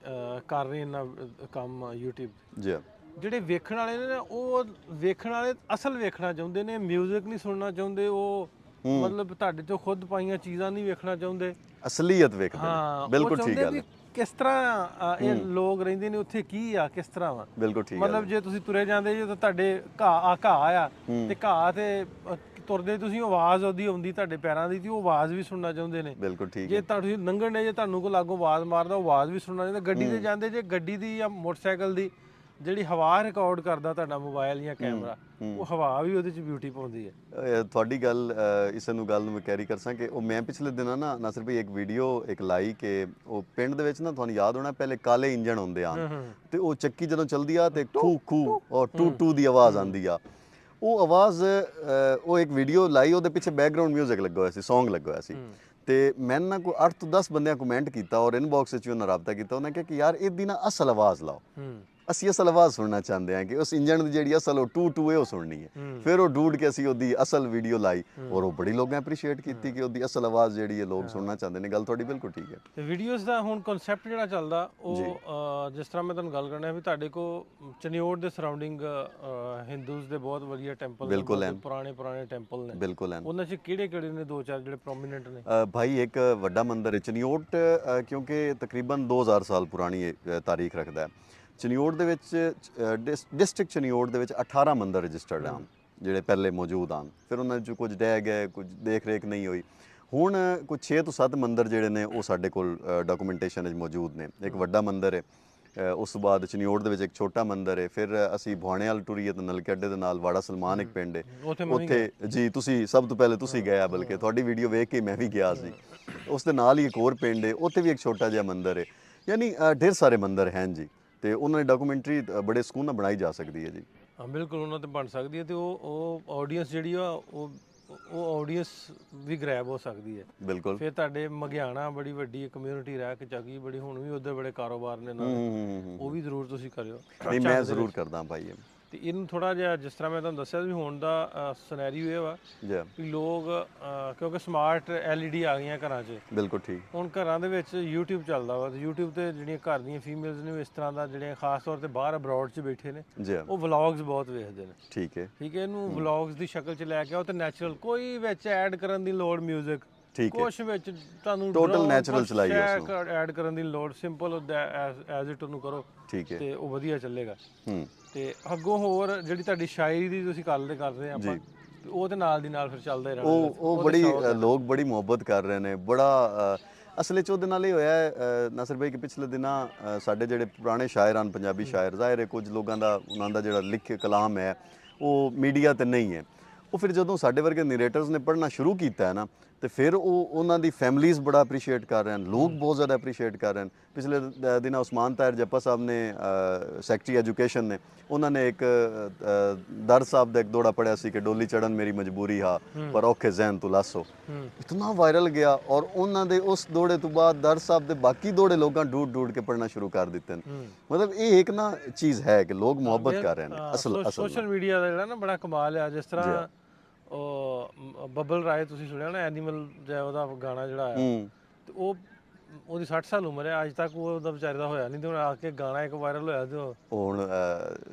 ਕਰ ਰਹੇ ਇਹਨਾਂ ਕੰਮ YouTube ਜੀ, ਜਿਹੜੇ ਵੇਖਣ ਵਾਲੇ ਨੇ ਨਾ, ਉਹ ਵੇਖਣ ਵਾਲੇ ਅਸਲ ਵੇਖਣਾ ਚਾਹੁੰਦੇ ਨੇ, ਮਿਊਜ਼ਿਕ ਨਹੀਂ ਸੁਣਨਾ ਚਾਹੁੰਦੇ। ਉਹ ਮਤਲਬ ਤੁਹਾਡੇ ਤੋਂ ਖੁਦ ਪਾਈਆਂ ਚੀਜ਼ਾਂ ਨਹੀਂ ਵੇਖਣਾ ਚਾਹੁੰਦੇ, ਅਸਲੀਅਤ ਵੇਖਦੇ ਨੇ। ਬਿਲਕੁਲ ਠੀਕ ਗੱਲ ਹੈ। ਕਿਸ ਤਰ੍ਹਾਂ ਇਹ ਲੋਕ ਰਹਿੰਦੇ ਨੇ ਉੱਥੇ, ਕੀ ਆ, ਕਿਸ ਤਰ੍ਹਾਂ ਵਾ। ਬਿਲਕੁਲ ਠੀਕ। ਮਤਲਬ ਜੇ ਤੁਸੀਂ ਤੁਰੇ ਜਾਂਦੇ ਜੇ ਤਾਂ ਤੁਹਾਡੇ ਘਾਹ ਆ ਤੇ ਘਾਹ ਤੇ ਤੁਰਦੇ ਤੁਸੀਂ ਆਵਾਜ਼ ਉਹਦੀ ਆਉਂਦੀ ਤੁਹਾਡੇ ਪੈਰਾਂ ਦੀ, ਤੇ ਉਹ ਆਵਾਜ਼ ਵੀ ਸੁਣਨਾ ਚਾਹੁੰਦੇ ਨੇ। ਬਿਲਕੁਲ ਠੀਕ। ਜੇ ਤੁਸੀਂ ਲੰਘਣ ਨੇ, ਜੇ ਤੁਹਾਨੂੰ ਕੋਈ ਲਾਗੋਂ ਆਵਾਜ਼ ਮਾਰਦਾ, ਉਹ ਆਵਾਜ਼ ਵੀ ਸੁਣਨਾ ਚਾਹੁੰਦੇ। ਗੱਡੀ ਤੇ ਜਾਂਦੇ ਜੇ, ਗੱਡੀ ਦੀ ਜਾਂ ਮੋਟਰਸਾਈਕਲ ਦੀ ਜਿਹੜੀ ਹਵਾ ਰਿਕਾਰਡ ਕਰਦਾ ਤੁਹਾਡਾ ਮੋਬਾਈਲ ਜਾਂ ਕੈਮਰਾ, ਉਹ ਹਵਾ ਵੀ ਉਹਦੇ 'ਚ ਬਿਊਟੀ ਪਾਉਂਦੀ ਹੈ। ਤੁਹਾਡੀ ਗੱਲ ਇਸ ਨੂੰ ਗੱਲ ਨੂੰ ਮੈਂ ਕੈਰੀ ਕਰ ਸਾਂ ਕਿ ਉਹ ਮੈਂ ਪਿਛਲੇ ਦਿਨਾਂ ਨਾ ਨਾਸਰ ਭਾਈ ਇੱਕ ਵੀਡੀਓ ਲਾਈ ਕਿ ਉਹ ਪਿੰਡ ਦੇ ਵਿੱਚ ਨਾ, ਤੁਹਾਨੂੰ ਯਾਦ ਹੋਣਾ, ਪਹਿਲੇ ਕਾਲੇ ਇੰਜਣ ਹੁੰਦੇ ਆ ਤੇ ਉਹ ਚੱਕੀ ਜਦੋਂ ਚਲਦੀ ਆ ਤੇ ਖੂ ਖੂ ਔਰ ਟੂ ਟੂ ਦੀ ਆਵਾਜ਼ ਆਉਂਦੀ ਆ। ਉਹ ਆਵਾਜ਼ ਉਹ ਇੱਕ ਵੀਡੀਓ ਲਾਈ, ਉਹਦੇ ਪਿੱਛੇ ਬੈਕਗ੍ਰਾਉਂਡ ਮਿਊਜ਼ਿਕ ਲੱਗਾ ਹੋਇਆ ਸੀ, ਸੌਂਗ ਲੱਗਾ ਹੋਇਆ ਸੀ। ਤੇ ਮੈਂ ਨਾ ਕੋਈ 8 ਤੋਂ 10 ਬੰਦਿਆਂ ਕਮੈਂਟ ਕੀਤਾ ਔਰ ਇਨਬਾਕਸ ਵਿੱਚ ਉਹਨਾਂ ਰਾਬਤਾ ਕੀਤਾ। ਉਹਨਾਂ ਕਿਹਾ ਕਿ ਯਾਰ ਇਹਦੀ ਨਾ ਅਸਲ ਆਵਾਜ਼ ਲਾਓ, ਅਸੀਂ ਅਸਲ ਆਵਾਜ਼ ਸੁਣਨਾ ਚਾਹੁੰਦੇ ਹਾਂ ਕਿ ਉਸ ਇੰਜਣ ਦੀ ਜਿਹੜੀ ਅਸਲ ਉਹ ਟੂ ਟੂ ਹੈ ਉਹ ਸੁਣਨੀ ਹੈ। ਫਿਰ ਉਹ ਢੂੰਡ ਕੇ ਅਸੀਂ ਉਹਦੀ ਅਸਲ ਵੀਡੀਓ ਲਾਈ ਔਰ ਉਹ ਬੜੀ ਲੋਕਾਂ ਐਪਰੀਸ਼ੀਏਟ ਕੀਤੀ ਕਿ ਉਹਦੀ ਅਸਲ ਆਵਾਜ਼ ਜਿਹੜੀ ਹੈ ਲੋਕ ਸੁਣਨਾ ਚਾਹੁੰਦੇ ਨੇ। ਗੱਲ ਤੁਹਾਡੀ ਬਿਲਕੁਲ ਠੀਕ ਹੈ। ਤੇ ਵੀਡੀਓਜ਼ ਦਾ ਹੁਣ ਕਨਸੈਪਟ ਜਿਹੜਾ ਚੱਲਦਾ, ਉਹ ਜਿਸ ਤਰ੍ਹਾਂ ਮੈਂ ਤੁਹਾਨੂੰ ਗੱਲ ਕਰਨਾ ਵੀ ਤੁਹਾਡੇ ਕੋਲ ਚਨਿਓਟ ਦੇ ਸਰਾਊਂਡਿੰਗ ਹਿੰਦੂਜ਼ ਦੇ ਬਹੁਤ ਵਧੀਆ ਟੈਂਪਲ ਨੇ, ਪੁਰਾਣੇ ਟੈਂਪਲ ਨੇ। ਬਿਲਕੁਲ। ਉਹਨਾਂ 'ਚ ਕਿਹੜੇ ਨੇ 2-4 ਜਿਹੜੇ ਪ੍ਰੋਮੀਨੈਂਟ ਨੇ? ਭਾਈ ਇੱਕ ਵੱਡਾ ਮੰਦਿਰ ਹੈ ਚਨਿਓਟ, ਕਿਉਂਕਿ ਤਕਰੀਬਨ 2000 ਸਾਲ ਪੁਰਾਣੀ ਤਾਰੀਖ ਰੱਖਦਾ ਹੈ। ਚਨਿਓਟ ਦੇ ਵਿੱਚ ਡਿਸਟ੍ਰਿਕਟ ਚਨਿਓਟ ਦੇ ਵਿੱਚ 18 ਮੰਦਰ ਰਜਿਸਟਰਡ ਹਨ ਜਿਹੜੇ ਪਹਿਲੇ ਮੌਜੂਦ ਹਨ। ਫਿਰ ਉਹਨਾਂ 'ਚ ਕੁਝ ਡਹਿ ਗਏ, ਕੁਝ ਦੇਖ ਰੇਖ ਨਹੀਂ ਹੋਈ। ਹੁਣ ਕੁਝ 6 ਤੋਂ 7 ਮੰਦਰ ਜਿਹੜੇ ਨੇ ਉਹ ਸਾਡੇ ਕੋਲ ਡਾਕੂਮੈਂਟੇਸ਼ਨ ਵਿੱਚ ਮੌਜੂਦ ਨੇ। ਇੱਕ ਵੱਡਾ ਮੰਦਰ ਹੈ, ਉਸ ਤੋਂ ਬਾਅਦ ਚਨਿਓਟ ਦੇ ਵਿੱਚ ਇੱਕ ਛੋਟਾ ਮੰਦਰ ਹੈ। ਫਿਰ ਅਸੀਂ ਭੁਆਣੇ ਵਾਲ ਟੁਰੀਏ ਤੇ ਨਲਕੇ ਅੱਡੇ ਦੇ ਨਾਲ ਵਾੜਾ ਸਲਮਾਨ ਇੱਕ ਪਿੰਡ ਹੈ, ਉੱਥੇ ਜੀ ਤੁਸੀਂ ਸਭ ਤੋਂ ਪਹਿਲੇ ਤੁਸੀਂ ਗਏ, ਬਲਕਿ ਤੁਹਾਡੀ ਵੀਡੀਓ ਵੇਖ ਕੇ ਮੈਂ ਵੀ ਗਿਆ ਸੀ। ਉਸ ਦੇ ਨਾਲ ਹੀ ਇੱਕ ਹੋਰ ਪਿੰਡ ਹੈ, ਉੱਥੇ ਵੀ ਇੱਕ ਛੋਟਾ ਜਿਹਾ ਮੰਦਰ ਹੈ। ਯਾਨੀ ਢੇਰ ਸਾਰੇ ਮੰਦਰ ਹਨ ਜੀ, ਤੇ ਉਹਨਾਂ ਦੀ ਡਾਕੂਮੈਂਟਰੀ ਬੜੇ ਸਕੂਨ ਨਾਲ ਬਣਾਈ ਜਾ ਸਕਦੀ ਹੈ ਜੀ। ਹਾਂ ਬਿਲਕੁਲ, ਉਹਨਾਂ ਤੇ ਬਣ ਸਕਦੀ ਹੈ। ਤੇ ਉਹ ਆਡੀਅנס ਜਿਹੜੀ ਆ ਉਹ ਆਡੀਅנס ਵੀ ਗ੍ਰੈਬ ਹੋ ਸਕਦੀ ਹੈ। ਬਿਲਕੁਲ। ਫਿਰ ਤੁਹਾਡੇ ਮਗਿਆਣਾ ਬੜੀ ਵੱਡੀ ਕਮਿਊਨਿਟੀ ਰਹਿ ਕੇ ਚੱਕੀ ਬੜੀ, ਹੁਣ ਵੀ ਉੱਧਰ ਬੜੇ ਕਾਰੋਬਾਰ ਨੇ ਨਾਲ, ਉਹ ਵੀ ਜ਼ਰੂਰ ਤੁਸੀਂ ਕਰਿਓ। ਨਹੀਂ, ਮੈਂ ਜ਼ਰੂਰ ਕਰਦਾ ਭਾਈ। ਤੇ ਇਹਨੂੰ ਥੋੜਾ ਜਿਹਾ ਜਿਸ ਤਰ੍ਹਾਂ ਮੈਂ ਤੁਹਾਨੂੰ ਦੱਸਿਆ ਵੀ ਹੁਣ ਦਾ ਸਿਨੈਰੀਓ ਇਹ ਵਾ ਜੀ ਵੀ ਲੋਕ ਕਿਉਂਕਿ ਸਮਾਰਟ LED ਆ ਗਈਆਂ ਘਰਾਂ 'ਚ, ਬਿਲਕੁਲ ਠੀਕ। ਹੁਣ ਘਰਾਂ ਦੇ ਵਿੱਚ YouTube ਚੱਲਦਾ ਵਾ ਤੇ YouTube ਤੇ ਜਿਹੜੀਆਂ ਘਰ ਦੀਆਂ ਫੀਮੇਲਸ ਨੇ ਉਹ ਇਸ ਤਰ੍ਹਾਂ ਦਾ ਜਿਹੜੇ ਖਾਸ ਤੌਰ ਤੇ ਬਾਹਰ ਅਬਰੋਡ 'ਚ ਬੈਠੇ ਨੇ ਜੀ ਉਹ ਵਲੌਗਸ ਬਹੁਤ ਵੇਖਦੇ ਨੇ। ਠੀਕ ਹੈ ਠੀਕ ਹੈ, ਇਹਨੂੰ ਵਲੌਗਸ ਦੀ ਸ਼ਕਲ 'ਚ ਲੈ ਕੇ ਆਓ ਤੇ ਨੈਚੁਰਲ, ਕੋਈ ਵਿੱਚ ਐਡ ਕਰਨ ਦੀ ਲੋੜ ਮਿਊਜ਼ਿਕ, ਠੀਕ ਹੈ ਕੁਛ ਵਿੱਚ ਤੁਹਾਨੂੰ ਟੋਟਲ ਨੈਚੁਰਲ ਚਲਾਈਏ ਉਸ ਨੂੰ। ਐਡ ਕਰਨ ਦੀ ਲੋੜ, ਸਿੰਪਲ ਐਜ਼ ਇਟ ਉਹਨੂੰ ਕਰੋ ਠੀਕ ਹੈ ਤੇ ਉਹ ਵਧੀਆ ਚੱਲੇਗਾ। ਹੂੰ ਤੇ ਅੱਗੋਂ ਹੋਰ ਜਿਹੜੀ ਤੁਹਾਡੀ ਸ਼ਾਇਰੀ ਦੀ ਤੁਸੀਂ ਗੱਲ ਕਰਦੇ ਆ ਆਪਾਂ, ਤੇ ਉਹ ਤੇ ਨਾਲ ਦੀ ਨਾਲ ਫਿਰ ਚੱਲਦਾ ਹੀ ਰਹਿਣਾ। ਉਹ ਬੜੀ ਲੋਕ ਬੜੀ ਮੁਹੱਬਤ ਕਰ ਰਹੇ ਨੇ ਬੜਾ। ਅਸਲ 'ਚ ਉਹਦੇ ਨਾਲ ਇਹ ਹੋਇਆ ਨਾਸਿਰ ਭਾਈ ਕਿ ਪਿਛਲੇ ਦਿਨਾਂ ਸਾਡੇ ਜਿਹੜੇ ਪੁਰਾਣੇ ਸ਼ਾਇਰ ਹਨ, ਪੰਜਾਬੀ ਸ਼ਾਇਰ, ਜ਼ਾਹਿਰ ਹੈ ਕੁਝ ਲੋਕਾਂ ਦਾ ਉਹਨਾਂ ਦਾ ਜਿਹੜਾ ਲਿਖੇ ਕਲਾਮ ਹੈ ਉਹ ਮੀਡੀਆ ਤੇ ਨਹੀਂ ਹੈ। ਉਹ ਫਿਰ ਜਦੋਂ ਸਾਡੇ ਵਰਗੇ ਨਰੇਟਰਸ ਨੇ ਪੜ੍ਹਨਾ ਸ਼ੁਰੂ ਕੀਤਾ ਹੈ ਨਾ, ਤੇ ਫਿਰ ਉਹਨਾਂ ਦੀ ਫੈਮਲੀਜ਼ ਬੜਾ ਅਪਰੀਸ਼ੀਏਟ ਕਰ ਰਹੇ ਹਨ, ਲੋਕ ਬਹੁਤ ਜ਼ਿਆਦਾ ਅਪਰੀਸ਼ੀਏਟ ਕਰ ਰਹੇ ਹਨ। ਪਿਛਲੇ ਦਿਨਾਂ ਉਸਮਾਨ ਤਾਹਿਰ ਜੱਪਾ ਸਾਹਿਬ ਨੇ, ਸੈਕਟਰੀ ਐਜੂਕੇਸ਼ਨ ਨੇ, ਉਹਨਾਂ ਨੇ ਇੱਕ ਦਰ ਸਾਹਿਬ ਦਾ ਇੱਕ ਦੋੜਾ ਪੜ੍ਹਿਆ ਸੀ ਕਿ ਡੋਲੀ ਚੜਨ ਮੇਰੀ ਮਜਬੂਰੀ ਹਾਂ ਪਰ ਔਖੇ ਜ਼ਹਿਨ ਤੂੰ ਲਾਸੋ, ਇਤਨਾ ਵਾਇਰਲ ਗਿਆ। ਔਰ ਉਹਨਾਂ ਦੇ ਉਸ ਦੋੜੇ ਤੋਂ ਬਾਅਦ ਦਰ ਸਾਹਿਬ ਦੇ ਬਾਕੀ ਦੋੜੇ ਲੋਕਾਂ ਢੂੰਢ ਕੇ ਪੜ੍ਹਨਾ ਸ਼ੁਰੂ ਕਰ ਦਿੱਤੇ ਨੇ। ਮਤਲਬ ਇਹ ਇੱਕ ਨਾ ਚੀਜ਼ ਹੈ ਕਿ ਲੋਕ ਮੁਹੱਬਤ ਕਰ ਰਹੇ ਨੇ। ਅਸਲ ਸੋਸ਼ਲ ਮੀਡੀਆ ਦਾ ਜਿਹੜਾ ਨਾ ਬੜਾ ਕਮਾਲ ਆ। ਜਿਸ ਤਰ੍ਹਾਂ ਉਹ ਬੱਬਲ ਰਾਏ ਤੁਸੀਂ ਸੁਣਿਆ ਨਾ, ਐਨੀਮਲ ਜਿਹਾ ਉਹਦਾ ਗਾਣਾ ਜਿਹੜਾ ਆਇਆ, ਤੇ ਉਹਦੀ 60 ਸਾਲ ਉਮਰ ਹੈ, ਅੱਜ ਤੱਕ ਉਹਦਾ ਵਿਚਾਰੇ ਦਾ ਹੋਇਆ ਨਹੀਂ, ਤੇ ਹੁਣ ਆ ਕੇ ਗਾਣਾ ਇੱਕ ਵਾਇਰਲ ਹੋਇਆ ਤੇ ਉਹ ਹੁਣ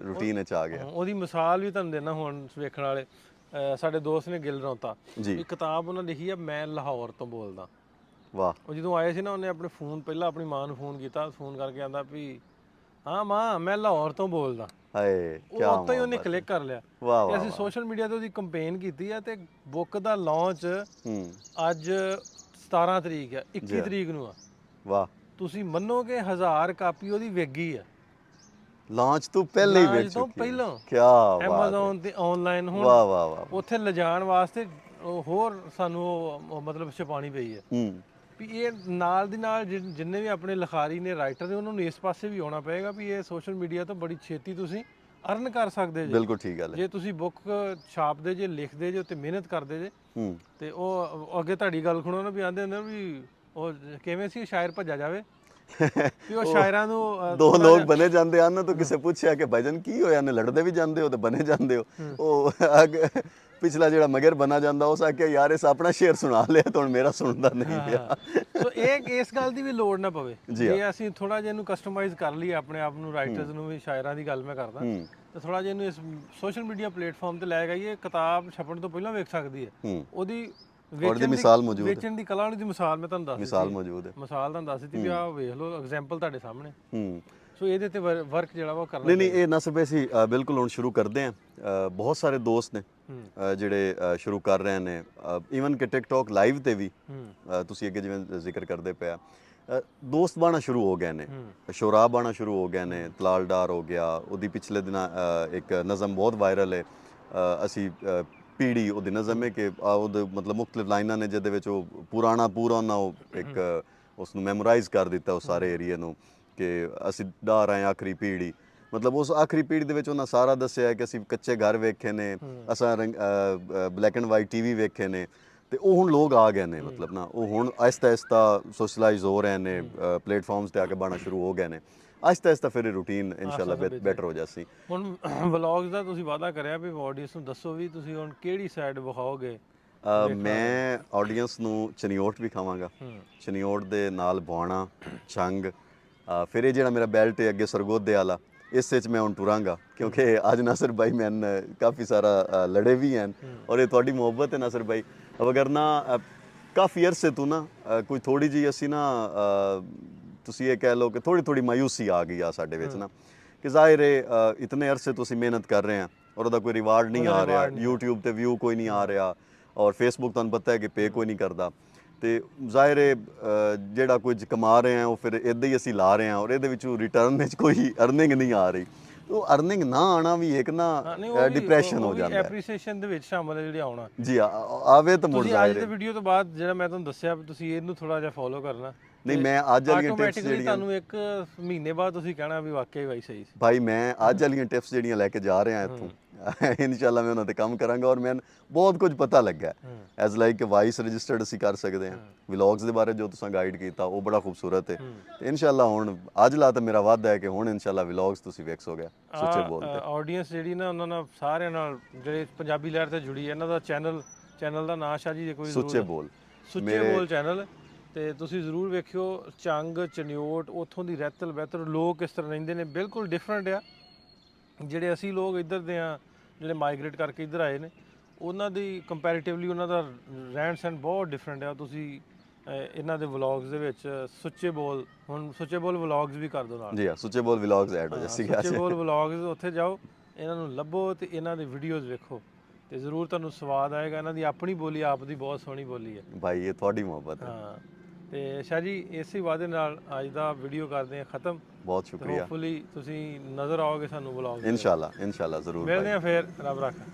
ਰੂਟੀਨ ਵਿੱਚ ਆ ਗਿਆ। ਉਹਦੀ ਮਿਸਾਲ ਵੀ ਤੁਹਾਨੂੰ ਦੇਣਾ ਹੁਣ ਵੇਖਣ ਵਾਲੇ। ਸਾਡੇ ਦੋਸਤ ਨੇ ਗਿੱਲ ਰੌਂਤਾ, ਇੱਕ ਕਿਤਾਬ ਉਹਨਾਂ ਲਿਖੀ ਆ, ਮੈਂ ਲਾਹੌਰ ਤੋਂ ਬੋਲਦਾ। ਵਾਹ। ਉਹ ਜਦੋਂ ਆਏ ਸੀ ਨਾ, ਉਹਨੇ ਆਪਣੇ ਫੋਨ ਪਹਿਲਾਂ ਆਪਣੀ ਮਾਂ ਨੂੰ ਫੋਨ ਕੀਤਾ, ਫੋਨ ਕਰਕੇ ਆਂਦਾ ਵੀ ਹਾਂ ਮਾਂ ਮੈਂ ਲਾਹੌਰ ਤੋਂ ਬੋਲਦਾ। ਹਾਏ ਕੀ ਉੱਤੇ ਹੀ ਉਹਨੇ ਕਲਿੱਕ ਕਰ ਲਿਆ। ਵਾਹ ਤੇ ਅਸੀਂ ਸੋਸ਼ਲ ਮੀਡੀਆ ਤੇ ਉਹਦੀ ਕੰਪੇਨ ਕੀਤੀ ਆ, ਤੇ ਬੁੱਕ ਦਾ ਲਾਂਚ ਅੱਜ 17 ਤਰੀਕ ਆ, 21 ਤਰੀਕ ਨੂੰ ਆ। ਵਾਹ। ਤੁਸੀਂ ਮੰਨੋਗੇ 1000 ਕਾਪੀ ਉਹਦੀ ਵਿਕੀ ਆ ਲਾਂਚ ਤੋਂ ਪਹਿਲੇ ਹੀ ਵੇਚ ਚੁੱਕੀ। ਤੋਂ ਪਹਿਲਾਂ ਕੀ ਬਾਤ ਹੈ। Amazon ਤੇ ਆਨਲਾਈਨ ਹੁਣ ਵਾਹ ਵਾਹ ਵਾਹ। ਉੱਥੇ ਲਿਜਾਣ ਵਾਸਤੇ ਹੋਰ ਸਾਨੂੰ ਉਹ ਮਤਲਬ ਛਪਾਣੀ ਪਈ ਹੈ ਵੀ ਇਹ ਨਾਲ ਦੀ ਨਾਲ ਜਿੰਨੇ ਵੀ ਆਪਣੇ ਲਿਖਾਰੀ ਨੇ, ਰਾਈਟਰ ਨੇ, ਉਹਨਾਂ ਨੂੰ ਇਸ ਪਾਸੇ ਵੀ ਆਉਣਾ ਪਏਗਾ ਵੀ ਇਹ ਸੋਸ਼ਲ ਮੀਡੀਆ ਤੋਂ ਬੜੀ ਛੇਤੀ ਤੁਸੀਂ ਅਰਨ ਕਰ ਸਕਦੇ ਜੇ। ਬਿਲਕੁਲ ਠੀਕ ਗੱਲ ਹੈ। ਜੇ ਤੁਸੀਂ ਬੁੱਕ ਛਾਪਦੇ ਜੇ, ਲਿਖਦੇ ਜੇ ਤੇ ਮਿਹਨਤ ਕਰਦੇ ਜੇ, ਤੇ ਉਹ ਅੱਗੇ ਤੁਹਾਡੀ ਗੱਲ ਸੁਣੋ ਨਾ ਵੀ ਆਂਦੇ ਹੁੰਦੇ ਵੀ ਉਹ ਕਿਵੇਂ ਸੀ ਸ਼ਾਇਰ ਭੱਜਾ ਜਾਵੇ ਵੀ ਉਹ ਸ਼ਾਇਰਾਂ ਨੂੰ ਦੋ ਲੋਕ ਬਣੇ ਜਾਂਦੇ ਹਨ ਤਾਂ ਕਿਸੇ ਪੁੱਛਿਆ ਕਿ ਭਾਈਜਨ ਕੀ ਹੋਇਆ ਨੇ, ਲੜਦੇ ਵੀ ਜਾਂਦੇ ਹੋ ਤੇ ਬਣੇ ਜਾਂਦੇ ਹੋ। ਉਹ ਪਿਛਲਾ ਜਿਹੜਾ ਮਗਰ ਬਣਾ ਜਾਂਦਾ ਉਸ ਆਖਿਆ ਯਾਰ ਇਸ ਆਪਣਾ ਸ਼ੇਰ ਸੁਣਾ ਲਿਆ ਤਾਂ ਹੁਣ ਮੇਰਾ ਸੁਣਦਾ ਨਹੀਂ ਪਿਆ। ਸੋ ਇਹ ਇਸ ਗੱਲ ਦੀ ਵੀ ਲੋੜ ਨਾ ਪਵੇ ਜੇ ਅਸੀਂ ਥੋੜਾ ਜਿਹਾ ਇਹਨੂੰ ਕਸਟਮਾਈਜ਼ ਕਰ ਲਈਏ ਆਪਣੇ ਆਪ ਨੂੰ, ਰਾਈਟਰਸ ਨੂੰ ਵੀ, ਸ਼ਾਇਰਾਂ ਦੀ ਗੱਲ ਮੈਂ ਕਰਦਾ, ਤੇ ਥੋੜਾ ਜਿਹਾ ਇਹਨੂੰ ਇਸ ਸੋਸ਼ਲ ਮੀਡੀਆ ਪਲੇਟਫਾਰਮ ਤੇ ਲੈ ਗਈਏ। ਕਿਤਾਬ ਛਪਣ ਤੋਂ ਪਹਿਲਾਂ ਵੇਖ ਸਕਦੀ ਹੈ, ਉਹਦੀ ਮਿਸਾਲ ਮੌਜੂਦ ਹੈ, ਵੇਚਣ ਦੀ ਕਲਾ ਦੀ ਮਿਸਾਲ ਮੈਂ ਤੁਹਾਨੂੰ ਦੱਸ ਦਿੱਤੀ, ਮਿਸਾਲ ਮੌਜੂਦ ਹੈ, ਮਿਸਾਲ ਤੁਹਾਨੂੰ ਦੱਸ ਦਿੱਤੀ ਵੀ ਆਹ ਵੇਖ ਲਓ ਐਗਜ਼ਾਮਪਲ ਤੁਹਾਡੇ ਸਾਹਮਣੇ। ਸੋ ਇਹਦੇ ਤੇ ਵਰਕ ਜਿਹੜਾ ਵਾ ਕਰਨਾ ਨਹੀਂ ਇਹ ਨਸਬ ਅਸੀਂ ਬਿਲਕੁਲ ਹੁਣ ਸ਼ੁਰੂ ਕਰਦੇ ਹਾਂ। ਬਹੁਤ ਸਾਰੇ ਦੋਸਤ ਨੇ ਜਿਹੜੇ ਸ਼ੁਰੂ ਕਰ ਰਹੇ ਨੇ, ਈਵਨ ਕਿ ਟਿਕਟੌਕ ਲਾਈਵ ਤੇ ਵੀ ਤੁਸੀਂ ਅੱਗੇ ਜਿਵੇਂ ਜ਼ਿਕਰ ਕਰਦੇ ਪਿਆ, ਦੋਸਤ ਬਾਣਾ ਸ਼ੁਰੂ ਹੋ ਗਏ ਨੇ, ਸ਼ੋਰਾਬ ਆਣਾ ਸ਼ੁਰੂ ਹੋ ਗਏ ਨੇ, ਤਲਾਲ ਡਾਰ ਹੋ ਗਿਆ, ਉਹਦੀ ਪਿਛਲੇ ਦਿਨਾਂ ਇੱਕ ਨਜ਼ਮ ਬਹੁਤ ਵਾਇਰਲ ਹੈ, ਅਸੀਂ ਪੀੜੀ ਉਹਦੀ ਨਜ਼ਮ ਹੈ ਕਿ ਉਹਦੇ ਮਤਲਬ ਮੁਖਤਲਿਫ ਲਾਈਨਾਂ ਨੇ ਜਿਹਦੇ ਵਿੱਚ ਉਹ ਪੂਰਾ ਉਹਨਾਂ ਉਹ ਇੱਕ ਉਸ ਨੂੰ ਮੈਮੋਰਾਈਜ਼ ਕਰ ਦਿੱਤਾ ਉਸ ਸਾਰੇ ਏਰੀਏ ਨੂੰ ਕਿ ਅਸੀਂ ਡਾਰ ਆਏ ਆਖਰੀ ਪੀੜੀ। ਮਤਲਬ ਉਸ ਆਖਰੀ ਪੀੜੀ ਦੇ ਵਿੱਚ ਉਹਨਾਂ ਸਾਰਾ ਦੱਸਿਆ ਕਿ ਅਸੀਂ ਕੱਚੇ ਘਰ ਵੇਖੇ ਨੇ, ਅਸਾਂ ਬਲੈਕ ਐਂਡ ਵਾਈਟ TV ਵੇਖੇ ਨੇ, ਤੇ ਉਹ ਹੁਣ ਲੋਕ ਆ ਗਏ ਨੇ। ਮਤਲਬ ਨਾ ਉਹ ਹੁਣ ਆਹਿਸਤਾ ਆਹਿਸਤਾ ਸੋਸ਼ਲਾਈਜ਼ ਹੋ ਰਹੇ ਨੇ, ਪਲੇਟਫਾਰਮਸ ਤੇ ਆ ਕੇ ਬਾਣਾ ਸ਼ੁਰੂ ਹੋ ਗਏ ਨੇ। ਆਹਿਸਤਾ ਆਹਿਸਤਾ ਫਿਰ ਇਹ ਰੂਟੀਨ ਇਨਸ਼ਾਅੱਲਾ ਬੈਟਰ ਹੋ ਜਾਸੀ। ਹੁਣ ਵਲੌਗਸ ਦਾ ਤੁਸੀਂ ਵਾਅਦਾ ਕਰਿਆ ਵੀ ਆਡੀਅנס ਨੂੰ ਦੱਸੋ ਵੀ ਤੁਸੀਂ ਹੁਣ ਕਿਹੜੀ ਸਾਈਡ ਵਿਖਾਓਗੇ। ਮੈਂ ਆਡੀਅנס ਨੂੰ ਚਨਿਓਟ ਵੀ ਖਾਵਾਂਗਾ, ਚਨਿਓਟ ਦੇ ਨਾਲ ਬਾਣਾ ਛੰਗ, ਫਿਰ ਇਹ ਜਿਹੜਾ ਮੇਰਾ ਬੈਲਟ ਹੈ ਅੱਗੇ ਸਰਗੋਧੇ ਵਾਲਾ, ਇਸ ਵਿੱਚ ਮੈਂ ਹੁਣ ਟੁਰਾਂਗਾ ਕਿਉਂਕਿ ਅੱਜ ਨਾਸਿਰ ਭਾਈ ਮੈਨ ਕਾਫੀ ਸਾਰਾ ਲੜੇ ਵੀ ਹਨ ਔਰ ਇਹ ਤੁਹਾਡੀ ਮੁਹੱਬਤ ਹੈ ਨਾਸਿਰ ਭਾਈ। ਵਗਰਨਾ ਕਾਫੀ ਅਰਸੇ ਤੋਂ ਨਾ ਕੋਈ ਥੋੜੀ ਜਿਹੀ ਅਸੀਂ ਨਾ ਤੁਸੀਂ ਇਹ ਕਹਿ ਲਓ ਕਿ ਥੋੜੀ ਮਾਯੂਸੀ ਆ ਗਈ ਆ ਸਾਡੇ ਵਿੱਚ ਨਾ ਕਿ ਜ਼ਾਹਿਰ ਹੈ ਇਤਨੇ ਅਰਸੇ ਤੋਂ ਅਸੀਂ ਮਿਹਨਤ ਕਰ ਰਹੇ ਹਾਂ ਔਰ ਉਹਦਾ ਕੋਈ ਰਿਵਾਰਡ ਨਹੀਂ ਆ ਰਿਹਾ, YouTube ਤੇ ਵਿਊ ਕੋਈ ਨਹੀਂ ਆ ਰਿਹਾ ਔਰ Facebook ਤੁਹਾਨੂੰ ਪਤਾ ਹੈ ਕਿ ਪੇ ਕੋਈ ਨਹੀਂ ਕਰਦਾ, ਤੇ ਜ਼ਾਹਿਰ ਹੈ ਜਿਹੜਾ ਕੁਝ ਕਮਾ ਰਹੇ ਹਾਂ ਉਹ ਫਿਰ ਇੱਦਾਂ ਹੀ ਅਸੀਂ ਲਾ ਰਹੇ ਹਾਂ ਔਰ ਇਹਦੇ ਵਿੱਚੋਂ ਰਿਟਰਨ ਵਿੱਚ ਕੋਈ ਅਰਨਿੰਗ ਨਹੀਂ ਆ ਰਹੀ। ਉਹ ਅਰਨਿੰਗ ਨਾ ਆਣਾ ਵੀ ਇੱਕ ਨਾ ਡਿਪਰੈਸ਼ਨ ਹੋ ਜਾਂਦਾ ਹੈ। ਐਪਰੀਸੀਏਸ਼ਨ ਦੇ ਵਿੱਚ ਸ਼ਾਮਲ ਹੈ ਜਿਹੜੀ ਆਉਣਾ ਜੀ ਆਵੇ ਤਾਂ ਮੁੜ ਤੁਸੀਂ ਅੱਜ ਦੇ ਵੀਡੀਓ ਤੋਂ ਬਾਅਦ ਜਿਹੜਾ ਮੈਂ ਤੁਹਾਨੂੰ ਦੱਸਿਆ ਤੁਸੀਂ ਇਹਨੂੰ ਥੋੜਾ ਜਿਹਾ ਫੋਲੋ ਕਰਨਾ, ਨਹੀਂ ਮੈਂ ਅੱਜ ਵਾਲੀਆਂ ਟਿਪਸ ਆਟੋਮੈਟਿਕਲੀ ਜਿਹੜੀਆਂ ਤੁਹਾਨੂੰ ਇੱਕ ਮਹੀਨੇ ਬਾਅਦ ਤੁਸੀਂ ਕਹਿਣਾ ਵੀ ਵਾਕਈ ਬਾਈ ਸਹੀ ਸੀ। ਭਾਈ ਮੈਂ ਅੱਜ ਵਾਲੀਆਂ ਟਿਪਸ ਜਿਹੜੀਆਂ ਲੈ ਕੇ ਜਾ ਰਿਹਾ ਇੱਥੋਂ ਇਨਸ਼ਾਅੱਲਾ ਮੈਂ ਉਹਨਾਂ ਤੇ ਕੰਮ ਕਰਾਂਗਾ ਔਰ ਮੈਨੂੰ ਬਹੁਤ ਕੁਝ ਪਤਾ ਲੱਗਾ ਐਜ਼ ਲਾਈਕ ਕਿ ਵਾਇਸ ਰਜਿਸਟਰਡ ਅਸੀਂ ਕਰ ਸਕਦੇ ਹਾਂ। ਵਲੌਗਸ ਦੇ ਬਾਰੇ ਜੋ ਤੁਸੀਂ ਗਾਈਡ ਕੀਤਾ ਉਹ ਬੜਾ ਖੂਬਸੂਰਤ ਹੈ ਤੇ ਇਨਸ਼ਾਅੱਲਾ ਹੁਣ ਅੱਜ ਲਾ ਤਾਂ ਮੇਰਾ ਵਾਅਦਾ ਹੈ ਕਿ ਹੁਣ ਇਨਸ਼ਾਅੱਲਾ ਵਲੌਗਸ ਤੁਸੀਂ ਵੇਖੋਗੇ ਸੁੱਚੇ ਬੋਲ ਤੇ। ਆਡੀਅנס ਜਿਹੜੀ ਨਾ ਉਹਨਾਂ ਨਾਲ ਸਾਰਿਆਂ ਨਾਲ ਜਿਹੜੇ ਪੰਜਾਬੀ ਲਹਿਰ ਤੇ ਜੁੜੀ ਹੈ, ਇਹਨਾਂ ਦਾ ਚੈਨਲ ਦਾ ਨਾਂ ਸ਼ਾਹ ਜੀ ਜੇ ਕੋਈ ਸੁੱਚੇ ਬੋਲ ਸੁੱਚੇ ਬੋਲ ਚੈਨਲ ਤੇ ਤੁਸੀਂ ਜ਼ਰੂਰ ਵੇਖਿਓ। ਚੰਗ ਚਨਿਓਟ ਉੱਥੋਂ ਦੀ ਰਹਿਤਲ ਬਹਿਤਲ ਲੋਕ ਕਿਸ ਤਰ੍ਹਾਂ ਰਹਿੰਦੇ ਨੇ, ਬਿਲਕੁਲ ਡਿਫਰੈਂਟ ਆ ਜਿਹੜੇ ਅਸੀਂ ਲੋਕ ਇੱਧਰ ਦੇ ਆ, ਜਿਹੜੇ ਮਾਈਗ੍ਰੇਟ ਕਰਕੇ ਇੱਧਰ ਆਏ ਨੇ ਉਹਨਾਂ ਦੀ ਕੰਪੈਰੀਟਿਵਲੀ ਉਹਨਾਂ ਦਾ ਰਹਿਣ ਸਹਿਣ ਬਹੁਤ ਡਿਫਰੈਂਟ ਆ। ਤੁਸੀਂ ਇਹਨਾਂ ਦੇ ਵਲੌਗਸ ਦੇ ਵਿੱਚ ਸੁੱਚੇ ਬੋਲ, ਹੁਣ ਸੁੱਚੇ ਬੋਲ ਵਲੌਗਸ ਵੀ ਕਰ ਦਿਓ ਨਾਲ। ਜੀ ਹਾਂ, ਸੁੱਚੇ ਬੋਲ ਵਲੌਗਸ ਐਡ ਹੋ ਜਾਸੀ ਗਿਆ। ਸੁੱਚੇ ਬੋਲ ਵਲੌਗਸ ਉੱਥੇ ਜਾਓ, ਇਹਨਾਂ ਨੂੰ ਲੱਭੋ ਤੇ ਇਹਨਾਂ ਦੇ ਵੀਡੀਓਜ਼ ਵੇਖੋ ਤੇ ਜ਼ਰੂਰ ਤੁਹਾਨੂੰ ਸਵਾਦ ਆਏਗਾ। ਇਹਨਾਂ ਦੀ ਆਪਣੀ ਬੋਲੀ ਆਪ ਦੀ ਬਹੁਤ ਸੋਹਣੀ ਬੋਲੀ ਹੈ ਭਾਈ, ਇਹ ਤੁਹਾਡੀ ਮੁਹੱਬਤ ਹੈ। ਹਾਂ ਤੇ ਸ਼ਾਹ ਜੀ ਇਸੇ ਵਾਅਦੇ ਨਾਲ ਅੱਜ ਦਾ ਵੀਡੀਓ ਕਰਦੇ ਹਾਂ ਖਤਮ। ਬਹੁਤ ਸ਼ੁਕਰੀਆ। ਹੋਪਫੁਲੀ ਤੁਸੀਂ ਨਜ਼ਰ ਆਓਗੇ ਸਾਨੂੰ ਵਲੌਗ। ਇਨਸ਼ਾਅੱਲਾ ਜ਼ਰੂਰ ਮਿਲਦੇ ਹਾਂ ਫਿਰ, ਰੱਬ ਰੱਖਾ।